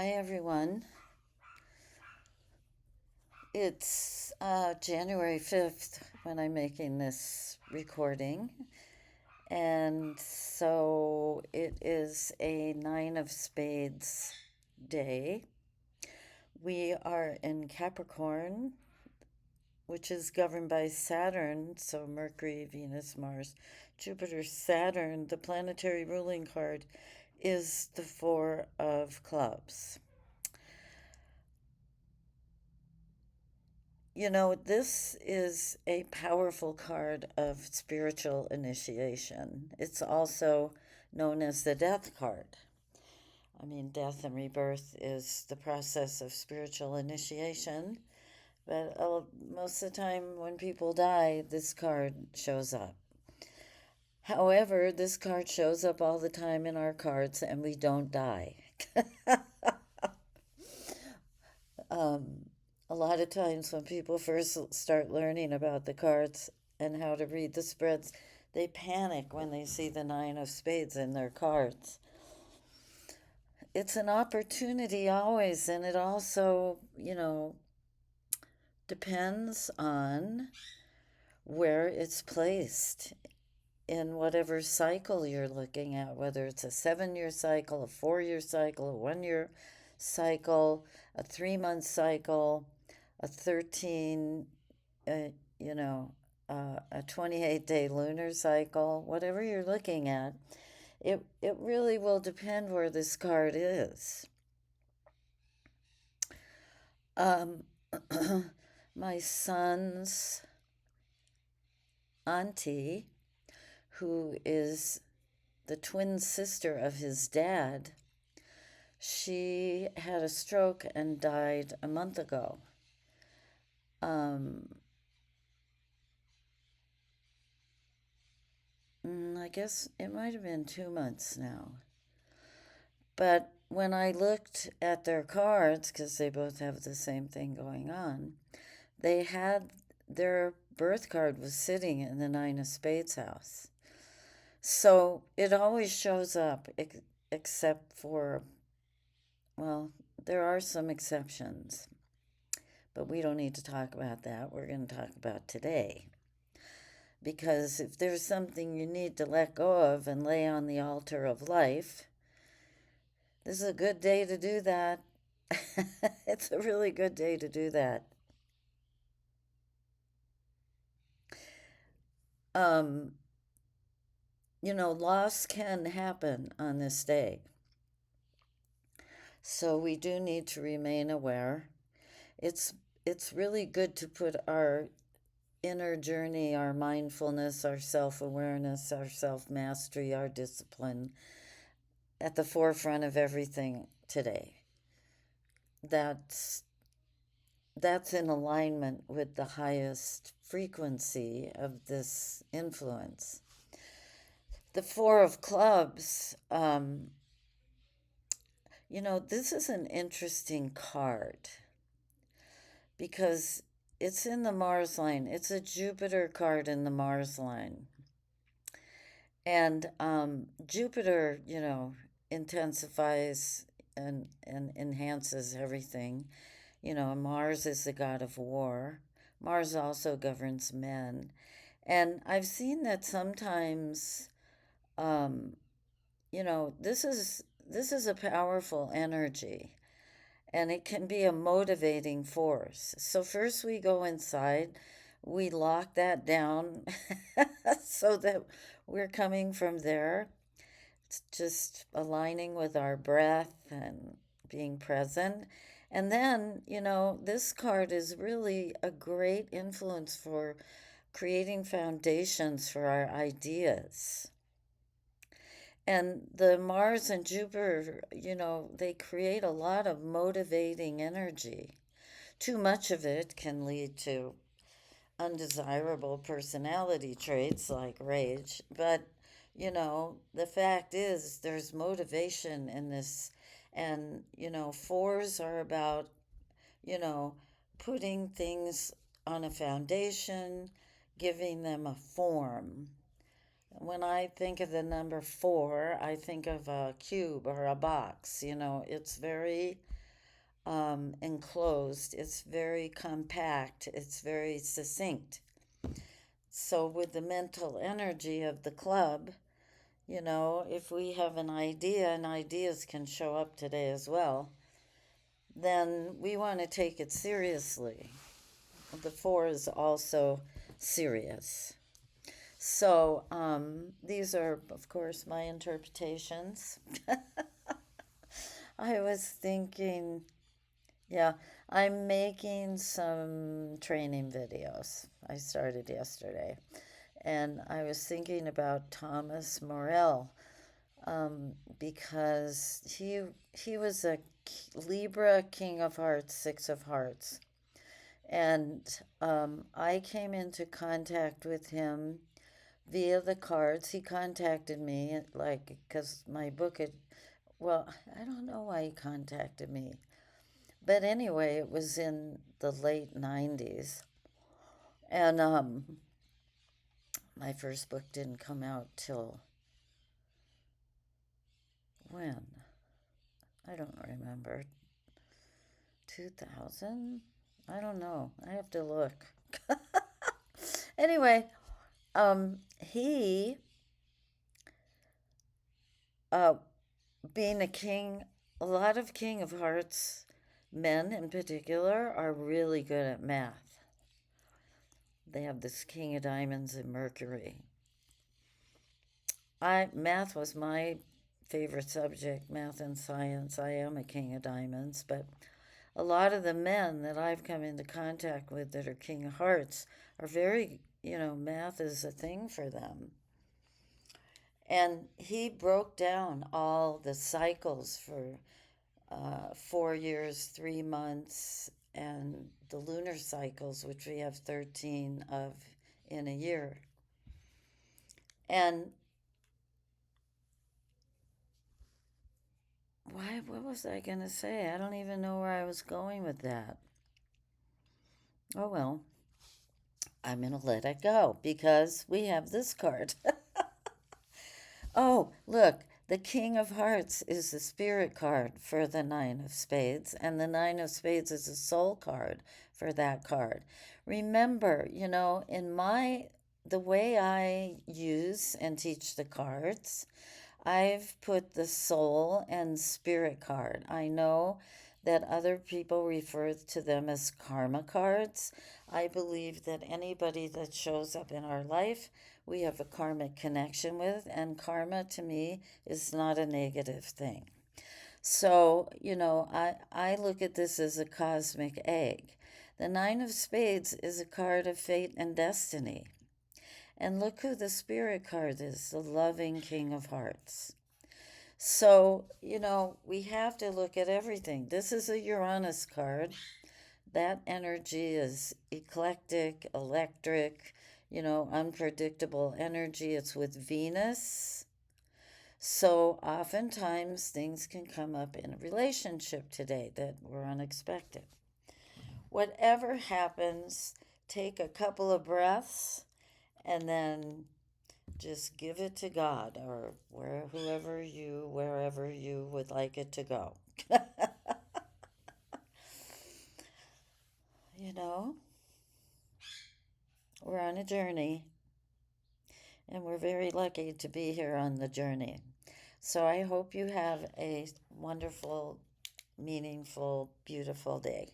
Hi, everyone. It's January 5th when I'm making this recording. And so it is a Nine of Spades day. We are in Capricorn, which is governed by Saturn. So Mercury, Venus, Mars, Jupiter, Saturn. The planetary ruling card is the Four of Clubs. This is a powerful card of spiritual initiation. It's also known as the death card. I mean, death and rebirth is the process of spiritual initiation, but most of the time when people die, this card shows up. However, this card shows up all the time in our cards and we don't die. Um, a lot of times when people first start learning about the cards and how to read the spreads, they panic when they see the Nine of Spades in their cards. It's an opportunity always, and it also, depends on where it's placed in whatever cycle you're looking at, whether it's a 7 year cycle, a 4 year cycle, a 1 year cycle, a 3 month cycle, a 13, uh, you know, a 28-day lunar cycle, whatever you're looking at, it really will depend where this card is. Um, my son's auntie, who is the twin sister of his dad, she had a stroke and died a month ago. Um, I guess it might have been 2 months now. But when I looked at their cards, because they both have the same thing going on, they had their birth card was sitting in the Nine of Spades house. So it always shows up, except for, well, there are some exceptions, but we don't need to talk about that. We're going to talk about today. Because if there's something you need to let go of and lay on the altar of life, this is a good day to do that. It's a really good day to do that. Um, Loss can happen on this day. So we do need to remain aware. It's it's really good to put our inner journey, our mindfulness, our self-awareness, our self-mastery, our discipline at the forefront of everything today. That's that's in alignment with the highest frequency of this influence. The Four of Clubs, this is an interesting card because it's in the Mars line. It's a Jupiter card in the Mars line. And Jupiter, intensifies and enhances everything. Mars is the god of war. Mars also governs men. And I've seen that sometimes, um, this is a powerful energy and it can be a motivating force. So first we go inside, we lock that down so that we're coming from there. It's just aligning with our breath and being present. And then, this card is really a great influence for creating foundations for our ideas. And the Mars and Jupiter, they create a lot of motivating energy. Too much of it can lead to undesirable personality traits like rage. But, the fact is, there's motivation in this. And, fours are about, you know, putting things on a foundation, giving them a form. When I think of the number four, I think of a cube or a box. It's very enclosed, it's very compact, it's very succinct. So, with the mental energy of the club, if we have an idea, and ideas can show up today as well, then we want to take it seriously. The four is also serious. So, these are, of course, my interpretations. I was thinking, yeah, I'm making some training videos. I started yesterday. And I was thinking about Thomas Morell, because he was a Libra King of Hearts, Six of Hearts. And I came into contact with him via the cards. He contacted me, like, because my book had, well, I don't know why he contacted me. But anyway, it was in the late 90s. And my first book didn't come out till when? I don't remember. 2000? I don't know. I have to look. Anyway, he, uh, being a king, a lot of King of Hearts men in particular are really good at math. They have this King of Diamonds in Mercury. Math was my favorite subject, math and science. I am a King of Diamonds, but a lot of the men that I've come into contact with that are King of Hearts are very, math is a thing for them. And he broke down all the cycles for 4 years, 3 months, and the lunar cycles, which we have 13 of in a year. And what was I going to say? I don't even know where I was going with that. Oh well, I'm going to let it go because we have this card. Oh, look, the King of Hearts is the spirit card for the Nine of Spades, and the Nine of Spades is a soul card for that card. Remember, the way I use and teach the cards, I've put the soul and spirit card. I know that other people refer to them as karma cards. I believe that anybody that shows up in our life, we have a karmic connection with, and karma to me is not a negative thing. So, I look at this as a cosmic egg. The Nine of Spades is a card of fate and destiny. And look who the spirit card is, the loving King of Hearts. So, we have to look at everything. This is a Uranus card. That energy is eclectic, electric, unpredictable energy. It's with Venus. So, oftentimes things can come up in a relationship today that were unexpected. Whatever happens, take a couple of breaths and then just give it to God or wherever you would like it to go. you know, we're on a journey and we're very lucky to be here on the journey. So I hope you have a wonderful, meaningful, beautiful day.